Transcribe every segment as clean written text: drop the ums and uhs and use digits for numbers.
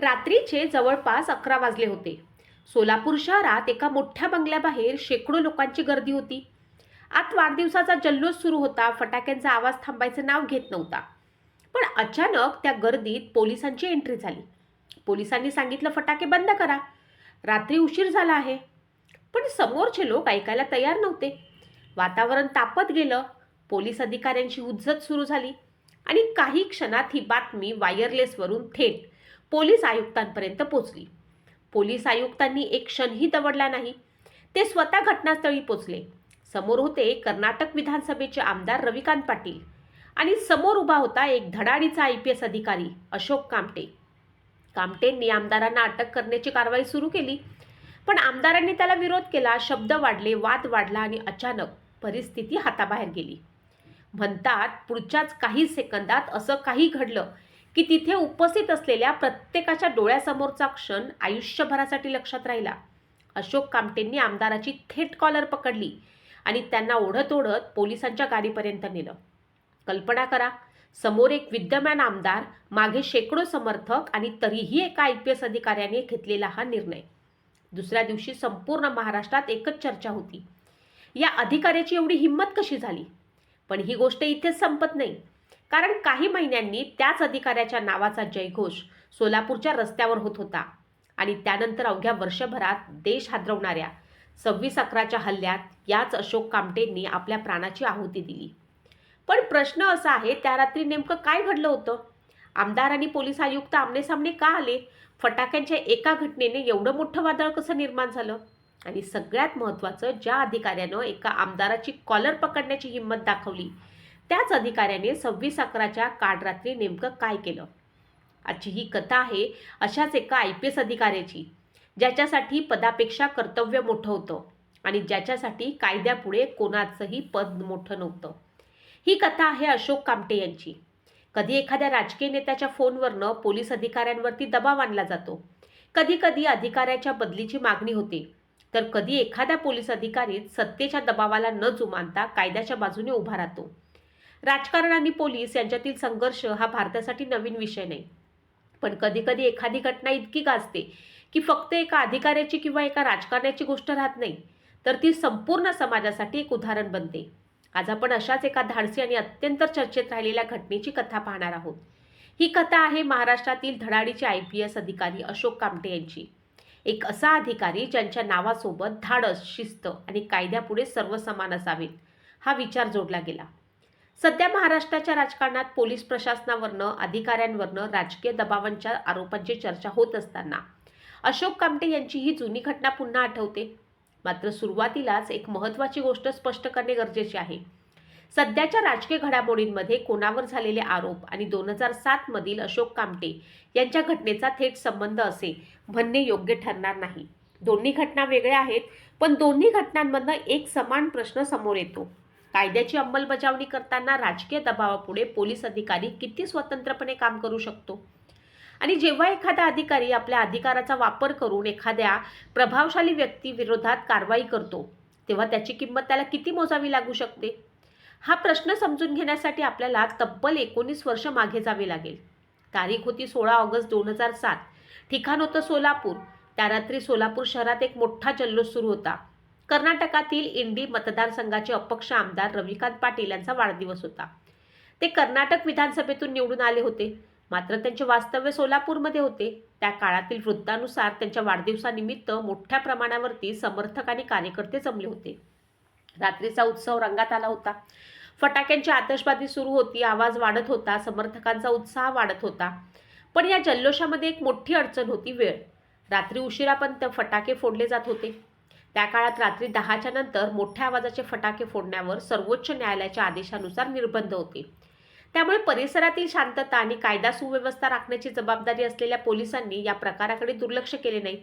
रात्रीचे जवळपास 11 वाजले होते. सोलापूर शहरात एका मोठ्या बंगल्याबाहेर शेकडो लोकांची गर्दी होती. आत वाढदिवसाचा जल्लोष सुरू होता. फटाक्यांचा आवाज थांबायचं नाव घेत नव्हता. पण अचानक त्या गर्दीत पोलिसांची एंट्री झाली. पोलिसांनी सांगितलं, फटाके बंद करा, रात्री उशीर झाला आहे. पण समोरचे लोक ऐकायला तयार नव्हते. वातावरण तापत गेलं. पोलीस अधिकाऱ्यांची हुज्जत सुरू झाली आणि काही क्षणात ही बातमी वायरलेसवरून थेट पोलीस आयुक्तांपर्यंत पोचली. पोलीस आयुक्तांनी एक क्षणही दवडला नाही. ते स्वतः घटनास्थळी पोचले. समोर होते कर्नाटक विधानसभेचे आमदार रविकांत पाटील आणि समोर उभा होता एक धडाडीचा IPS अधिकारी अशोक कामटे. कामटेंनी आमदारांना अटक करण्याची कारवाई सुरू केली. पण आमदारांनी त्याला विरोध केला. शब्द वाढले, वाद वाढला आणि अचानक परिस्थिती हाताबाहेर गेली. म्हणतात पुढच्याच काही सेकंदात असं काही घडलं की तिथे उपस्थित असलेल्या प्रत्येकाच्या डोळ्यासमोरचा क्षण आयुष्यभरासाठी लक्षात राहिला. अशोक कामटेंनी आमदाराची थेट कॉलर पकडली आणि त्यांना ओढत ओढत पोलिसांच्या गाडीपर्यंत नेलं. कल्पना करा, समोर एक विद्यमान आमदार, मागे शेकडो समर्थक आणि तरीही एका IPS अधिकाऱ्याने घेतलेला हा निर्णय. दुसऱ्या दिवशी संपूर्ण महाराष्ट्रात एकच चर्चा होती. या अधिकाऱ्याची एवढी हिंमत कशी झाली? पण ही गोष्ट इथेच संपत नाही. कारण काही महिन्यांनी त्याच अधिकाऱ्याच्या नावाचा जयघोष सोलापूरच्या रस्त्यावर होत होता आणि त्यानंतर अवघ्या वर्षभरात देश हादरवणाऱ्या 26/11च्या हल्ल्यात याच अशोक कामटेंनी आपल्या प्राणाची आहुती दिली. पण प्रश्न असा आहे, त्या रात्री नेमकं काय घडलं होतं? आमदार आणि पोलीस आयुक्त आमनेसामने का आले? फटाक्यांच्या एका घटनेने एवढं मोठं वादळ कसं निर्माण झालं? आणि सगळ्यात महत्त्वाचं, ज्या अधिकाऱ्यानं एका आमदाराची कॉलर पकडण्याची हिंमत दाखवली, त्याच अधिकाऱ्याने 26/11च्या काळरात्री नेमकं काय केलं? आजची ही कथा आहे अशाच एका IPS अधिकाऱ्याची, ज्याच्यासाठी पदापेक्षा कर्तव्य मोठं होतं आणि ज्याच्यासाठी कायद्यापुढे कोणाचंही पद मोठं नव्हतं. ही कथा आहे अशोक कामटे यांची. कधी एखाद्या राजकीय नेत्याच्या फोनवरनं पोलीस अधिकाऱ्यांवरती दबाव आणला जातो. कधी कधी अधिकाऱ्याच्या बदलीची मागणी होते. तर कधी एखाद्या पोलीस अधिकारीच सत्तेच्या दबावाला न जुमानता कायद्याच्या बाजूने उभा राहतो. राजकारण आणि पोलीस यांच्यातील संघर्ष हा भारतासाठी नवीन विषय नाही. पण कधी कधी एखादी घटना इतकी गाजते की फक्त एका अधिकाऱ्याची किंवा एका राजकारण्याची गोष्ट राहत नाही, तर ती संपूर्ण समाजासाठी एक उदाहरण बनते. आज आपण अशाच एका धाडसी आणि अत्यंत चर्चेत राहिलेल्या घटनेची कथा पाहणार आहोत. ही कथा आहे महाराष्ट्रातील धडाडीचे IPS अधिकारी अशोक कामटे यांची. एक असा अधिकारी ज्यांच्या नावासोबत धाडस, शिस्त आणि कायद्यापुढे सर्व समान असावेत हा विचार जोडला गेला. सध्या महाराष्ट्राच्या राजकारणात पोलीस प्रशासनावरनं, अधिकाऱ्यांवरनं राजकीय दबावांच्या आरोपांची चर्चा होत असताना अशोक कामटे यांची ही जुनी घटना पुन्हा आठवते. मात्र सुरुवातीलाच एक महत्त्वाची गोष्ट स्पष्ट करणे गरजेचे आहे. सध्याच्या राजकीय घडामोडींमध्ये कोणावर झालेले आरोप आणि 2007 मधील अशोक कामटे यांच्या घटनेचा थेट संबंध असे म्हणणे योग्य ठरणार नाही. दोन्ही घटना वेगळ्या आहेत, पण दोन्ही घटनांमधनं एक समान प्रश्न समोर येतो. कायद्याची अंमलबजावणी करताना राजकीय दबावापुढे पोलीस अधिकारी किती स्वतंत्रपणे काम करू शकतो? आणि जेव्हा एखादा अधिकारी आपल्या अधिकाराचा वापर करून एखाद्या प्रभावशाली व्यक्तीविरोधात कारवाई करतो, तेव्हा त्याची किंमत त्याला किती मोजावी लागू शकते? हा प्रश्न समजून घेण्यासाठी आपल्याला तब्बल 19 वर्ष मागे जावे लागेल. तारीख होती 16 ऑगस्ट 2007. ठिकाण होतं सोलापूर. त्या रात्री सोलापूर शहरात एक मोठा जल्लोष सुरू होता. कर्नाटकातील इंडी मतदारसंघाचे अपक्ष आमदार रविकांत पाटील यांचा वाढदिवस होता. ते कर्नाटक विधानसभेतून निवडून आले होते, मात्र त्यांचे वास्तव्य सोलापूरमध्ये होते. त्या काळातील वृत्तानुसार त्यांच्या वाढदिवसानिमित्त मोठ्या प्रमाणावरती समर्थक आणि कार्यकर्ते जमले होते. रात्रीचा उत्सव रंगात आला होता. फटाक्यांची आतषबाजी सुरू होती. आवाज वाढत होता. समर्थकांचा उत्साह वाढत होता. पण या जल्लोषामध्ये एक मोठी अडचण होती, वेळ. रात्री उशिरापर्यंत फटाके फोडले जात होते. त्या काळात रात्री 10च्या नंतर मोठ्या आवाजाचे फटाके फोडण्यावर सर्वोच्च न्यायालयाच्या आदेशानुसार निर्बंध होते. त्यामुळे परिसरातील शांतता आणि कायदा सुव्यवस्था राखण्याची जबाबदारी असलेल्या पोलिसांनी या प्रकाराकडे दुर्लक्ष केले नाही.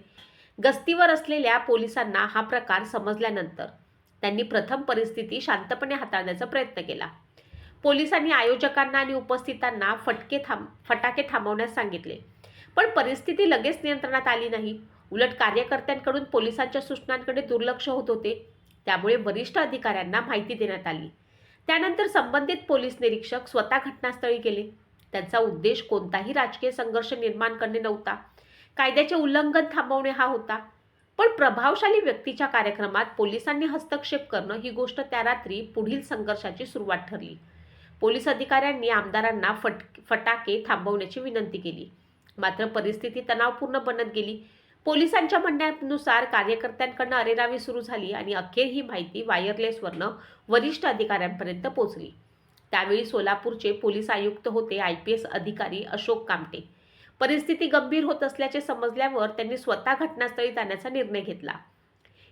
गस्तीवर असलेल्या पोलिसांना हा प्रकार समजल्यानंतर त्यांनी प्रथम परिस्थिती शांतपणे हाताळण्याचा प्रयत्न केला. पोलिसांनी आयोजकांना आणि उपस्थितांना फटाके थांबवण्यास सांगितले. पण परिस्थिती लगेच नियंत्रणात आली नाही. उलट कार्यकर्त्यांकडून पोलिसांच्या सूचनांकडे दुर्लक्ष होत होते. त्यामुळे वरिष्ठ अधिकाऱ्यांना माहिती देण्यात आली. त्यानंतर संबंधित पोलीस निरीक्षक स्वतः घटनास्थळी गेले. त्यांचा उद्देश कोणताही राजकीय संघर्ष निर्माण करणे नव्हता. कायद्याचे उल्लंघन थांबवणे हा होता. पण प्रभावशाली व्यक्तीच्या कार्यक्रमात पोलिसांनी हस्तक्षेप करणं ही गोष्ट त्या रात्री पुढील संघर्षाची सुरुवात ठरली. पोलीस अधिकाऱ्यांनी आमदारांना फटाके थांबवण्याची विनंती केली. मात्र परिस्थिती तणावपूर्ण बनत गेली. पोलिसांच्या म्हणण्यानुसार कार्यकर्त्यांकडून अरेरावी सुरू झाली आणि अखेर ही माहिती वायरलेसवरनं वरिष्ठ अधिकाऱ्यांपर्यंत पोहोचली. त्यावेळी सोलापूरचे पोलीस आयुक्त होते IPS अधिकारी अशोक कामटे. परिस्थिती गंभीर होत असल्याचे समजल्यावर त्यांनी स्वतः घटनास्थळी जाण्याचा निर्णय घेतला.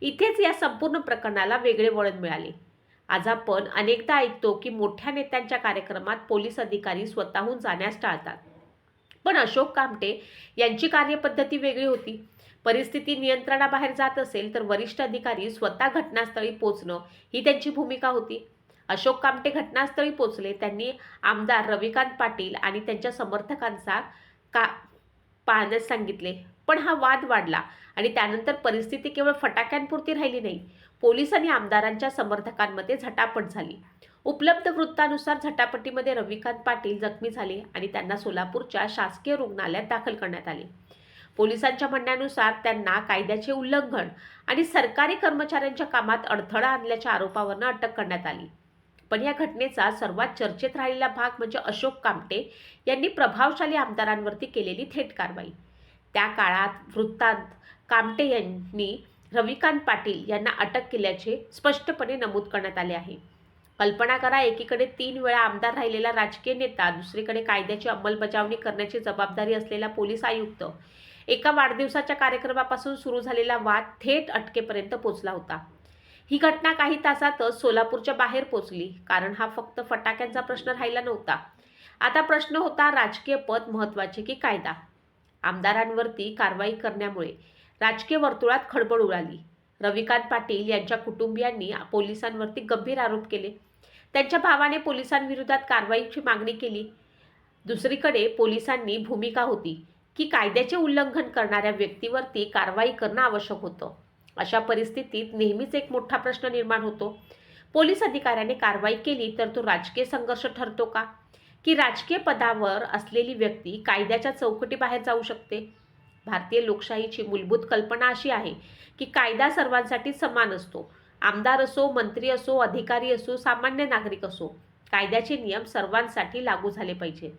इथेच या संपूर्ण प्रकरणाला वेगळे वळण मिळाले. आज आपण अनेकदा ऐकतो की मोठ्या नेत्यांच्या कार्यक्रमात पोलीस अधिकारी स्वतःहून जाण्यास टाळतात. पण अशोक कामटे यांची कार्यपद्धती वेगळी होती. परिस्थिती नियंत्रणाबाहेर जात असेल तर वरिष्ठ अधिकारी स्वतः घटनास्थळी पोहोचणं ही त्यांची भूमिका होती. अशोक कामटे घटनास्थळी पोहोचले. त्यांनी आमदार रविकांत पाटील आणि त्यांच्या समर्थकांचा पाहण्यास सांगितले. पण हा वाद वाढला आणि त्यानंतर परिस्थिती केवळ फटाक्यांपुरती राहिली नाही. पोलीस आणि आमदारांच्या समर्थकांमध्ये झटापट झाली. उपलब्ध वृत्तानुसार झटापटीमध्ये रविकांत पाटील जखमी झाले आणि त्यांना सोलापूरच्या शासकीय रुग्णालयात दाखल करण्यात आले. पोलिसांच्या म्हणण्यानुसार त्यांना कायद्याचे उल्लंघन आणि सरकारी कर्मचाऱ्यांच्या कामात अडथळा आणल्याच्या आरोपावरून अटक करण्यात आली. पण या घटनेचा सर्वात चर्चेत राहिलेला भाग म्हणजे अशोक कामटे यांनी प्रभावशाली आमदारांवरती केलेली थेट कारवाई. त्या काळात वृत्तांत कामटे यांनी रविकांत पाटील यांना अटक केल्याचे स्पष्टपणे नमूद करण्यात आले आहे. कल्पना करा, एकीकडे 3 वेळा आमदार राहिलेला राजकीय नेता, दुसरीकडे कायद्याची अंमलबजावणी करण्याची जबाबदारी असलेला पोलीस आयुक्त. एका वाढदिवसाच्या कार्यक्रमापासून सुरू झालेला वाद थेट अटकेपर्यंत पोहोचला होता. ही घटना काही तासातच सोलापूरच्या बाहेर पोहोचली. कारण हा फक्त फटाक्यांचा प्रश्न राहिला नव्हता. आता प्रश्न होता, राजकीय पद महत्त्वाचे की कायदा? आमदारांवरती कारवाई करण्यामुळे राजकीय वर्तुळात खळबळ उडाली. रविकांत पाटील यांच्या कुटुंबियांनी पोलिसांवरती गंभीर आरोप केले. त्यांच्या भावाने पोलिसांविरोधात कारवाईची मागणी केली. दुसरीकडे पोलिसांनी भूमिका होती की कायद्याचे उल्लंघन करणाऱ्या व्यक्तीवरती कारवाई करणं आवश्यक होतं. अशा परिस्थितीत नेहमीच एक मोठा प्रश्न निर्माण होतो. पोलीस अधिकाऱ्याने कारवाई केली तर तो राजकीय संघर्ष ठरतो का? की राजकीय पदावर असलेली व्यक्ती कायद्याच्या चौकटीबाहेर जाऊ शकते? भारतीय लोकशाहीची मूलभूत कल्पना अशी आहे की कायदा सर्वांसाठी समान असतो. आमदार असो, मंत्री असो, अधिकारी असो, सामान्य नागरिक असो, कायद्याचे नियम सर्वांसाठी लागू झाले पाहिजे.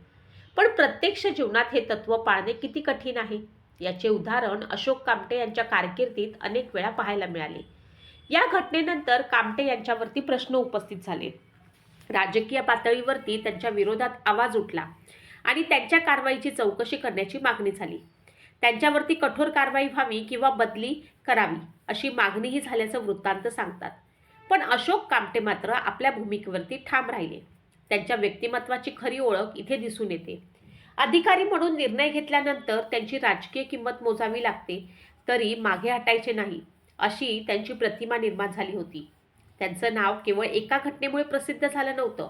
पण प्रत्यक्ष जीवनात हे तत्त्व पाळणे किती कठीण आहे याचे उदाहरण अशोक कामटे यांच्या कारकिर्दीत अनेक वेळा पाहायला मिळाले. या घटनेनंतर कामटे यांच्यावरती प्रश्न उपस्थित झाले. राजकीय पातळीवरती त्यांच्या विरोधात आवाज उठला आणि त्यांच्या कारवाईची चौकशी करण्याची मागणी झाली. त्यांच्यावरती कठोर कारवाई व्हावी किंवा बदली करावी अशी मागणीही झाल्याचं वृत्तांत सांगतात. पण अशोक कामटे मात्र आपल्या भूमिकेवरती ठाम राहिले. त्यांच्या व्यक्तिमत्वाची खरी ओळख इथे दिसून येते. अधिकारी म्हणून निर्णय घेतल्यानंतर त्यांची राजकीय किंमत मोजावी लागते, तरी मागे हटायचे नाही अशी त्यांची प्रतिमा निर्माण झाली होती. त्यांचं नाव केवळ एका घटनेमुळे प्रसिद्ध झालं नव्हतं,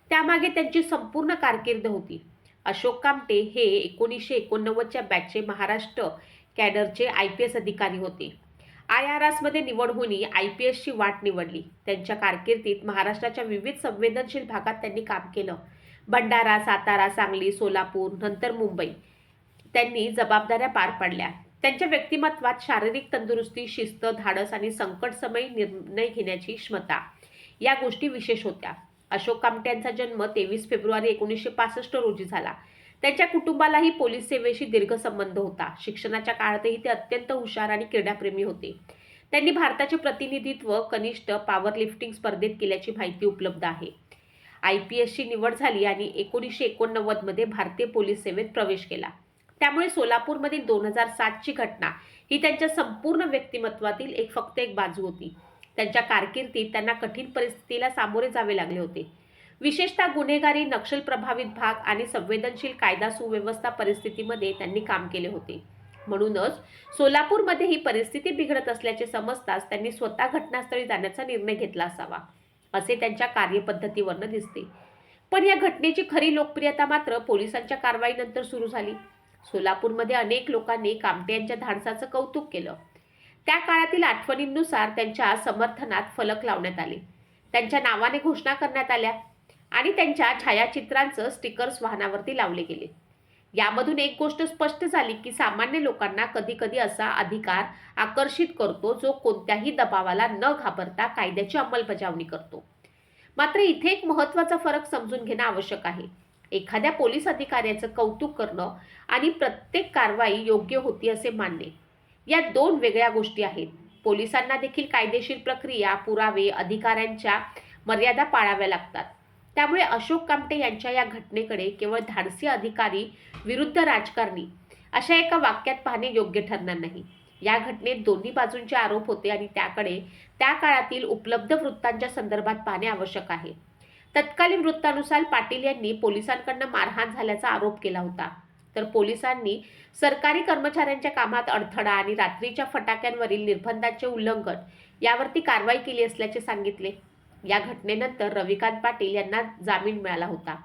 त्यामागे त्यांची संपूर्ण कारकीर्द होती. अशोक कामटे हे 1989च्या बॅचचे महाराष्ट्र कॅडरचे IPS अधिकारी होते. IRSमध्ये निवड होऊन IPSची वाट निवडली. त्यांच्या कारकिर्दीत महाराष्ट्राच्या विविध संवेदनशील भागात त्यांनी काम केलं. भंडारा, सातारा, सांगली, सोलापूर, नंतर मुंबई त्यांनी जबाबदाऱ्या पार पाडल्या. त्यांच्या व्यक्तिमत्वात शारीरिक तंदुरुस्ती, शिस्त, धाडस आणि संकटसमयी निर्णय घेण्याची क्षमता या गोष्टी विशेष होत्या. अशोक कामटे यांचा जन्म 23 फेब्रुवारी 1965 रोजी झाला. त्यांच्या कुटुंबालाही पोलीस सेवेशी दीर्घ संबंध होता. शिक्षणाच्या काळातही ते अत्यंत हुशार आणि क्रीडाप्रेमी होते. त्यांनी भारताचे प्रतिनिधित्व कनिष्ठ पॉवर लिफ्टिंग स्पर्धेत केल्याची माहिती उपलब्ध आहे. IPSची निवड झाली आणि 1989मध्ये भारतीय पोलीस सेवेत प्रवेश केला. त्यामुळे सोलापूरमधील 2007ची घटना ही त्यांच्या संपूर्ण व्यक्तिमत्वातील फक्त एक बाजू होती. त्यांच्या कारकिर्दीत त्यांना कठीण परिस्थितीला सामोरे जावे लागले होते. विशेषतः गुन्हेगारी, नक्षल प्रभावित भाग आणि संवेदनशील कायदा सुव्यवस्था परिस्थितीमध्ये त्यांनी काम केले होते. म्हणूनच सोलापूरमध्ये ही परिस्थिती बिघडत असल्याचे समजताच त्यांनी स्वतः घटनास्थळी जाण्याचा निर्णय घेतला असावा, असे त्यांच्या कार्यपद्धतीवरून दिसते. पण या घटनेची खरी लोकप्रियता मात्र पोलिसांच्या कारवाईनंतर सुरू झाली. सोलापूरमध्ये अनेक लोकांनी कामटे यांच्या धाडसाचं कौतुक केलं. त्या काळातील आठवणींनुसार त्यांच्या समर्थनात फलक लावण्यात आले, त्यांच्या नावाने घोषणा करण्यात आल्या आणि त्यांच्या छायाचित्रांचं स्टिकर्स वाहनावरती लावले गेले. यामधून एक गोष्ट स्पष्ट झाली की सामान्य लोकांना कधी-कधी असा अधिकार आकर्षित करतो जो कोणत्याही दबावाला न घाबरता कायद्याची अंमलबजावणी करतो. मात्र इथे एक महत्त्वाचा फरक समजून घेणं आवश्यक आहे. एखाद्या पोलीस अधिकाऱ्याचं कौतुक करणं आणि प्रत्येक कारवाई योग्य होती असे मानणे, या दोन वेगळ्या गोष्टी आहेत. पोलिसांना देखील कायदेशीर प्रक्रिया, पुरावे, अधिकाऱ्यांच्या मर्यादा पाळाव्या लागतात. त्यामुळे अशोक कामटे यांच्या या घटनेकडे केवळ धाडसी अधिकारी विरुद्ध राजकारणी अशा एका वाक्यात पाहणे योग्य ठरणार नाही. या घटनेत दोन्ही बाजूंचे आरोप होते आणि त्याकडे त्या काळातील उपलब्ध वृत्तांच्या संदर्भात पाहणे आवश्यक आहे. तत्कालीन वृत्तानुसार पाटील यांनी पोलिसांकडून मारहाण झाल्याचा आरोप केला होता. तर पोलिसांनी सरकारी कर्मचाऱ्यांच्या कामात अडथळा आणि रात्रीच्या फटाक्यांवरील निर्बंधांचे उल्लंघन यावरती कारवाई केली असल्याचे सांगितले. या घटनेनंतर रविकांत पाटील यांना जामीन मिळाला होता.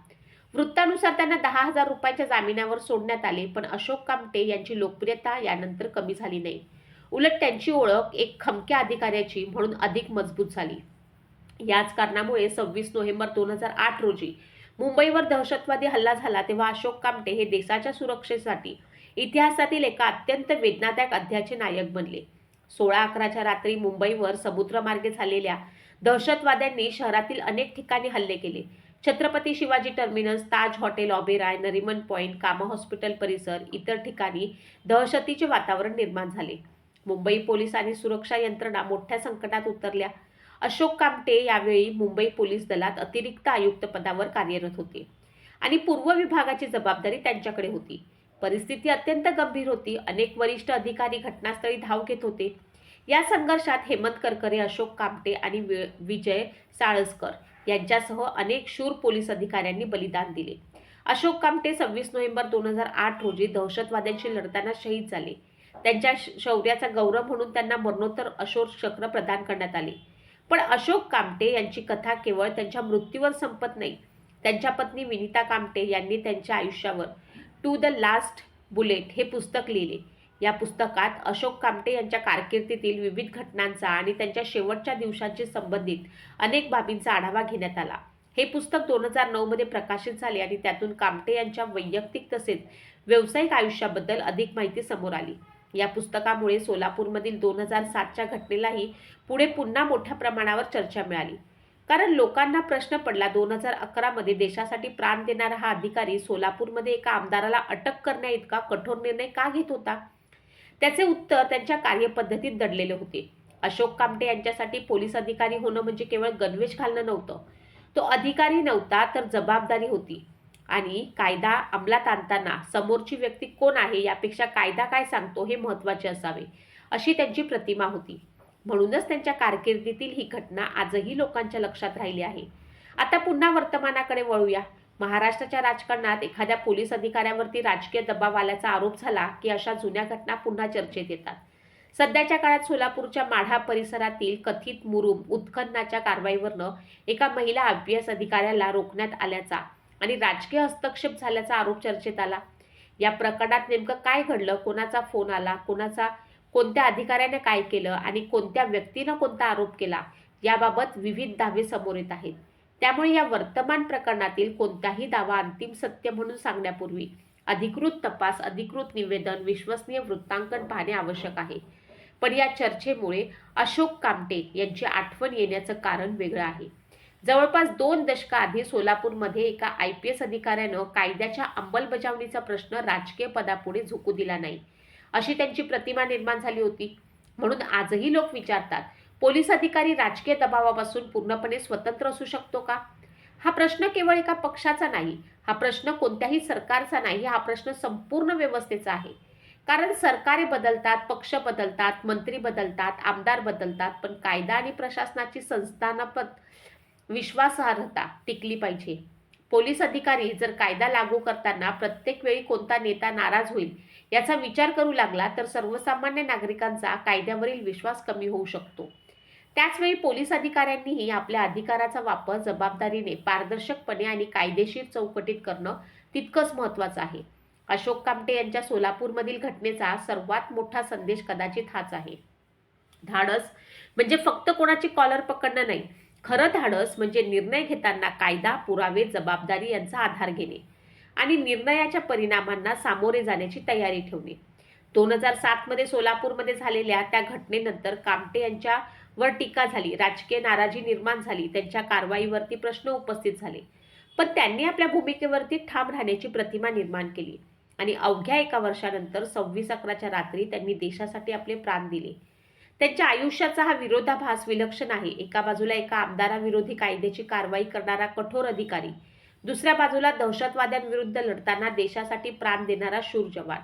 वृत्तानुसार त्यांना 10,000 रुपयाच्या जामिनावर सोडण्यात आले, पण अशोक कामटे यांची लोकप्रियता यानंतर कमी झाली नाही. उलट त्यांची ओळख एक खमक्या अधिकाऱ्याची म्हणून अधिक मजबूत झाली. याच कारणामुळे 26 नोव्हेंबर 2008 रोजी मुंबईवर दहशतवादी हल्ला झाला तेव्हा अशोक कामटे हे देशाच्या सुरक्षेसाठी इतिहासातील एका अत्यंत वेदनादायक अध्यायाचे नायक बनले. 16/11च्या रात्री मुंबईवर समुद्रमार्गे झालेल्या दहशतवाद्यांनी शहरातील अनेक ठिकाणी हल्ले केले. छत्रपती शिवाजी टर्मिनस, ताज हॉटेल, ऑबेरॉय, नरिमन पॉइंट, कामा हॉस्पिटल परिसर, इतर ठिकाणी दहशतीचे वातावरण निर्माण झाले. मुंबई पोलीस आणि सुरक्षा यंत्रणा मोठ्या संकटात उतरल्या. अशोक कामटे यावेळी मुंबई पोलीस दलात अतिरिक्त आयुक्त पदावर कार्यरत होते आणि पूर्व विभागाची जबाबदारी त्यांच्याकडे होती. परिस्थिती अत्यंत गंभीर होती. अनेक वरिष्ठ अधिकारी घटनास्थळी धाव घेत होते. या संघर्षात हेमंत करकरे, अशोक कामटे आणि विजय साळसकर यांच्यासह अनेक शूर पोलीस अधिकाऱ्यांनी बलिदान दिले. अशोक कामटे 26 नोव्हेंबर 2008 रोजी दहशतवाद्यांशी लढताना शहीद झाले. त्यांच्या शौर्याचा गौरव म्हणून त्यांना मरणोत्तर अशोक चक्र प्रदान करण्यात आले. पण अशोक कामटे यांची कथा केवळ त्यांच्या मृत्यूवर संपत नाही. त्यांच्या पत्नी विनिता कामटे यांनी त्यांच्या आयुष्यावर टू द लास्ट बुलेट हे पुस्तक लिहिले. या पुस्तकात अशोक कामटे यांच्या कारकिर्दीतील विविध घटनांचा आणि त्यांच्या शेवटच्या दिवसांशी संबंधित अनेक बाबींचा आढावा घेण्यात आला. हे पुस्तक 2009 मध्ये प्रकाशित झाले आणि त्यातून कामटे यांच्या वैयक्तिक तसेच व्यावसायिक आयुष्याबद्दल अधिक माहिती समोर आली. या पुस्तकामुळे सोलापूरमधील 2007च्या घटनेलाही पुढे पुन्हा मोठ्या प्रमाणावर चर्चा मिळाली. कारण लोकांना प्रश्न पडला, 2011 मध्ये देशासाठी प्राण देणारा हा अधिकारी सोलापूरमध्ये एका आमदाराला अटक करण्याइतका कठोर निर्णय का घेत होता? त्याचे उत्तर त्यांच्या कार्यपद्धतीत दडलेले होते. अशोक कामटे यांच्यासाठी पोलीस अधिकारी होणं म्हणजे केवळ गणवेश घालणं नव्हतं. तो अधिकारी नव्हता तर जबाबदारी होती. आणि कायदा अंमलात आणताना समोरची व्यक्ती कोण आहे यापेक्षा कायदा काय सांगतो हे महत्त्वाचे असावे, अशी त्यांची प्रतिमा होती. म्हणूनच त्यांच्या कारकिर्दीतील ही घटना आजही लोकांच्या लक्षात राहिली आहे. आता पुन्हा वर्तमानाकडे वळूया. महाराष्ट्राच्या राजकारणात एखाद्या पोलीस अधिकाऱ्यावरती राजकीय दबाव आल्याचा आरोप झाला की अशा जुन्या घटना पुन्हा चर्चेत येतात. सध्याच्या काळात सोलापूरच्या माढा परिसरातील कथित मुरुम उत्खननाच्या कारवाईवरनं एका महिला IPS अधिकाऱ्याला रोखण्यात आल्याचा आणि राजकीय हस्तक्षेप झाल्याचा आरोप चर्चेत आला. या प्रकरणात नेमकं काय घडलं, कोणाचा फोन आला, कोणत्या अधिकाऱ्याने काय केलं आणि कोणत्या व्यक्तीनं कोणता आरोप केला याबाबत विविध दावे समोर येत आहेत. त्यामुळे या वर्तमान प्रकरणातील कोणताही दावा अंतिम सत्य म्हणून सांगण्यापूर्वी अधिकृत तपास, अधिकृत निवेदन, विश्वसनीय वृत्तांकन पाहणे आवश्यक आहे. पण या चर्चेमुळे अशोक कामटे यांची आठवण येण्याचं कारण वेगळं आहे. जवळपास 2 दशकाआधी सोलापूरमध्ये एका IPS अधिकाऱ्यानं कायद्याच्या अंमलबजावणीचा प्रश्न राजकीय पदापुढे झुकू दिला नाही, अशी त्यांची प्रतिमा निर्माण झाली होती. म्हणून आजही लोक विचारतात, पोलीस अधिकारी राजकीय दबावापासून पूर्णपणे स्वतंत्र असू शकतो का? हा प्रश्न केवळ एका पक्षाचा नाही, हा प्रश्न कोणत्याही सरकारचा नाही, हा प्रश्न संपूर्ण व्यवस्थेचा आहे. कारण सरकारे बदलतात, पक्ष बदलतात, मंत्री बदलतात, आमदार बदलतात, पण कायदा आणि प्रशासनाची संस्थानात्मक विश्वासार्हता टिकली पाहिजे. पोलीस अधिकारी जर कायदा लागू करताना प्रत्येक वेळी कोणता नेता नाराज होईल याचा विचार करू लागला तर सर्वसामान्य नागरिकांचा कायद्यावरील विश्वास कमी होऊ शकतो. त्याचवेळी पोलीस अधिकाऱ्यांनीही आपल्या अधिकाराचा वापर जबाबदारीने, पारदर्शकपणे आणि कायदेशीर चौकटीत करणं तितकंच महत्त्वाचं आहे. अशोक कामटे यांच्या सोलापूरमधील घटनेचा सर्वात मोठा संदेश कदाचित हाच आहे. धाडस म्हणजे फक्त कोणाची कॉलर पकडणं नाही. खरं धाडस म्हणजे निर्णय घेताना कायदा, पुरावे, जबाबदारी यांचा आधार घेणे. आणि निर्णयाच्या परिणामांना सामोरे जाण्याची तयारी ठेवणे. 2007 मध्ये सोलापूरमध्ये झालेल्या त्या घटनेनंतर कामटे यांच्यावर टीका झाली, राजकीय नाराजी निर्माण झाली, त्यांच्या कारवाईवरती प्रश्न उपस्थित झाले. पण त्यांनी आपल्या भूमिकेवरती ठाम राहण्याची प्रतिमा निर्माण केली आणि अवघ्या एका वर्षानंतर 26/11च्या रात्री त्यांनी देशासाठी आपले प्राण दिले. त्यांच्या आयुष्याचा हा विरोधाभास विलक्षण आहे. एका बाजूला एका आमदाराविरोधी कायद्याची कारवाई करणारा कठोर अधिकारी, दुसऱ्या बाजूला दहशतवाद्यांविरुद्ध लढताना देशासाठी प्राण देणारा शूर जवान.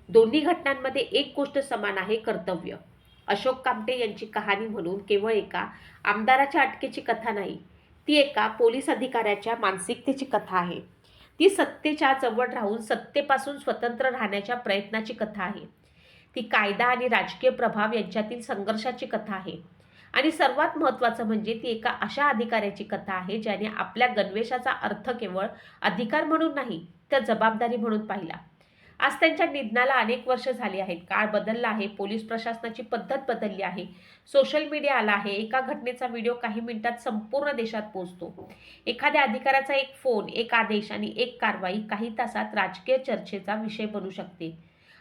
दोन्ही घटनांमध्ये एक गोष्ट समान आहे, कर्तव्य. अशोक कामटे यांची कहाणी म्हणून केवळ एका आमदाराच्या अटकेची कथा नाही, ती एका पोलीस अधिकाऱ्याच्या मानसिकतेची कथा आहे. ती सत्तेच्या जवळ राहून सत्तेपासून स्वतंत्र राहण्याच्या प्रयत्नाची कथा आहे. ती कायदा आणि राजकीय प्रभाव यांच्यातील संघर्षाची कथा आहे. आणि सर्वात महत्त्वाचं म्हणजे ती एका अशा अधिकाऱ्याची कथा आहे ज्याने आपल्या गणवेशाचा अर्थ केवळ अधिकार म्हणून नाही, तर जबाबदारी म्हणून पाहिला. आज त्यांच्या निधनाला अनेक वर्ष झाली आहेत. काळ बदलला आहे, पोलीस प्रशासनाची पद्धत बदलली आहे, सोशल मीडिया आला आहे. एका घटनेचा व्हिडिओ काही मिनिटात संपूर्ण देशात पोहोचतो. एखाद्या अधिकाऱ्याचा एक फोन, एक आदेश आणि एक कारवाई काही तासात राजकीय चर्चेचा विषय बनू शकते.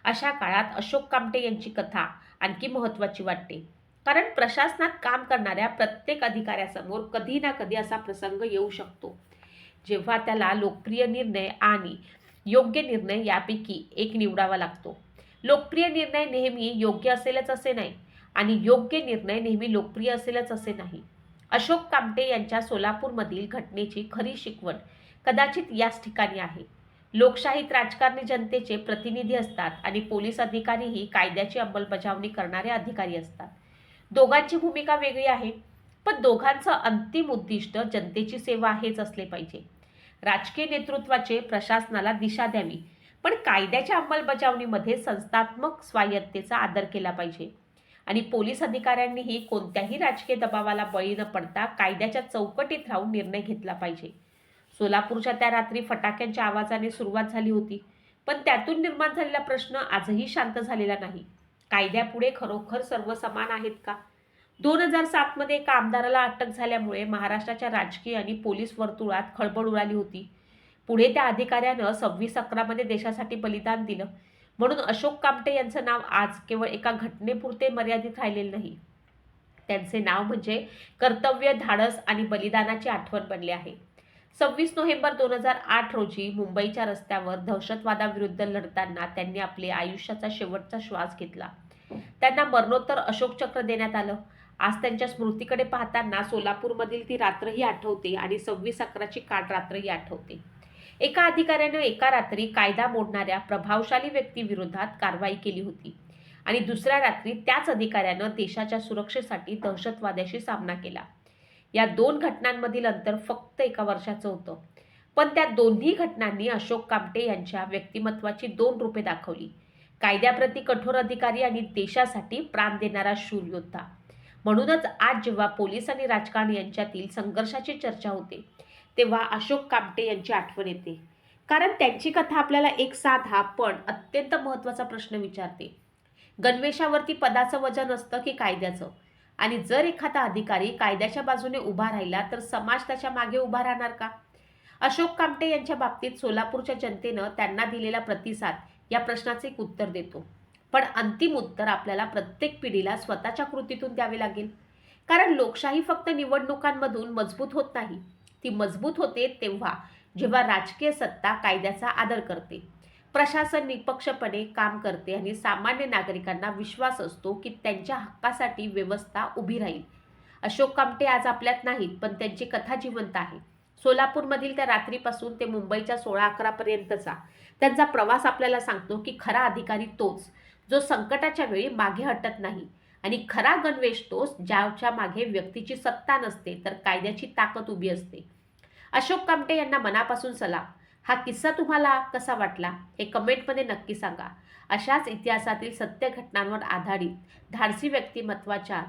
अशा काळात अशोक कामटे यांची कथा आणखी महत्त्वाची वाटते, कारण प्रशासनात काम करणाऱ्या प्रत्येक अधिकाऱ्यासमोर कधी ना कधी असा प्रसंग येऊ शकतो जेव्हा त्याला लोकप्रिय निर्णय आणि योग्य निर्णय यापैकी एक निवडावा लागतो. लोकप्रिय निर्णय नेहमी योग्य असेलच असे नाही आणि योग्य निर्णय नेहमी लोकप्रिय असेलच असे नाही. अशोक कामटे यांच्या सोलापूरमधील घटनेची खरी शिकवण कदाचित याच ठिकाणी आहे. लोकशाहीत राजकारणी जनतेचे प्रतिनिधी असतात आणि पोलीस अधिकारीही कायद्याची अंमलबजावणी करणारे अधिकारी असतात. दोघांची भूमिका वेगळी आहे, पण दोघांचं अंतिम उद्दिष्ट जनतेची सेवा हेच असले पाहिजे. राजकीय नेतृत्वाचे प्रशासनाला दिशा द्यावी, पण कायद्याच्या अंमलबजावणीमध्ये संस्थात्मक स्वायत्तेचा आदर केला पाहिजे. आणि पोलीस अधिकाऱ्यांनीही कोणत्याही राजकीय दबावाला बळी न पडता कायद्याच्या चौकटीत राहून निर्णय घेतला पाहिजे. सोलापूरच्या त्या रात्री फटाक्यांच्या आवाजाने सुरुवात झाली होती, पण त्यातून निर्माण झालेला प्रश्न आजही शांत झालेला नाही. कायद्यापुढे खरोखर सर्व समान आहेत का? 2007 मध्ये एका आमदाराला अटक झाल्यामुळे महाराष्ट्राच्या राजकीय आणि पोलीस वर्तुळात खळबळ उडाली होती. पुढे त्या अधिकाऱ्यानं 26/11 मध्ये देशासाठी बलिदान दिलं. म्हणून अशोक कामटे यांचं नाव आज केवळ एका घटनेपुरते मर्यादित राहिलेलं नाही. त्यांचे नाव म्हणजे कर्तव्य, धाडस आणि बलिदानाची आठवण बनले आहे. 26 नोव्हेंबर 2008 रोजी मुंबईच्या रस्त्यावर दहशतवादाविरुद्ध लढताना त्यांनी आपल्या आयुष्याचा शेवटचा श्वास घेतला. त्यांना मरणोत्तर अशोक चक्र देण्यात आलं. आज त्यांच्या स्मृतीकडे पाहताना सोलापूरमधील ती रात्रही आठवते आणि 26/11ची काळ रात्रही आठवते. एका अधिकाऱ्यानं एका रात्री कायदा मोडणाऱ्या प्रभावशाली व्यक्तीविरोधात कारवाई केली होती आणि दुसऱ्या रात्री त्याच अधिकाऱ्यानं देशाच्या सुरक्षेसाठी दहशतवाद्याशी सामना केला. या दोन घटनांमधील अंतर फक्त एका वर्षाचं होतं, पण त्या दोन्ही घटनांनी अशोक कामटे यांच्या व्यक्तिमत्वाची दोन रूपे दाखवली. कायद्याप्रती कठोर अधिकारी आणि देशासाठी प्राण देणारा शूर योद्धा. म्हणूनच आज जेव्हा पोलीस आणि राजकारण यांच्यातील संघर्षाची चर्चा होते, तेव्हा अशोक कामटे यांची आठवण येते. कारण त्यांची कथा आपल्याला एक साधा पण अत्यंत महत्त्वाचा प्रश्न विचारते. गणवेशावरती पदाचं वजन असतं की कायद्याचं? आणि जर एखादा अधिकारी कायद्याच्या बाजूने उभा राहिला तर समाज त्याच्या मागे उभा राहणार का? अशोक कामटे यांच्या बाबतीत सोलापूरच्या जनतेनं त्यांना दिलेला प्रतिसाद या प्रश्नाचे एक उत्तर देतो. पण अंतिम उत्तर आपल्याला प्रत्येक पिढीला स्वतःच्या कृतीतून द्यावे लागेल. कारण लोकशाही फक्त निवडणुकांमधून मजबूत होत नाही. ती मजबूत होते तेव्हा जेव्हा राजकीय सत्ता कायद्याचा आदर करते, प्रशासन निपक्षपणे काम करते आणि सामान्य नागरिकांना विश्वास असतो की त्यांच्या हक्कासाठी व्यवस्था उभी राहील. अशोक कामटे आज आपल्यात नाहीत, पण त्यांची कथा जिवंत आहे. सोलापूरमधील त्या रात्रीपासून ते मुंबईच्या 16/11 पर्यंतचा त्यांचा प्रवास आपल्याला सांगतो की खरा अधिकारी तोच जो संकटाच्या वेळी मागे हटत नाही आणि खरा गणवेश तोच ज्याच्या मागे व्यक्तीची सत्ता नसते तर कायद्याची ताकद उभी असते. अशोक कामटे यांना मनापासून सलाम. हा किस्सा तुम्हाला कसा वाटला हे कमेंटमध्ये नक्की सांगा. अशाच इतिहासातील सत्य घटनांवर आधारित धाडसी व्यक्तिमत्वाच्या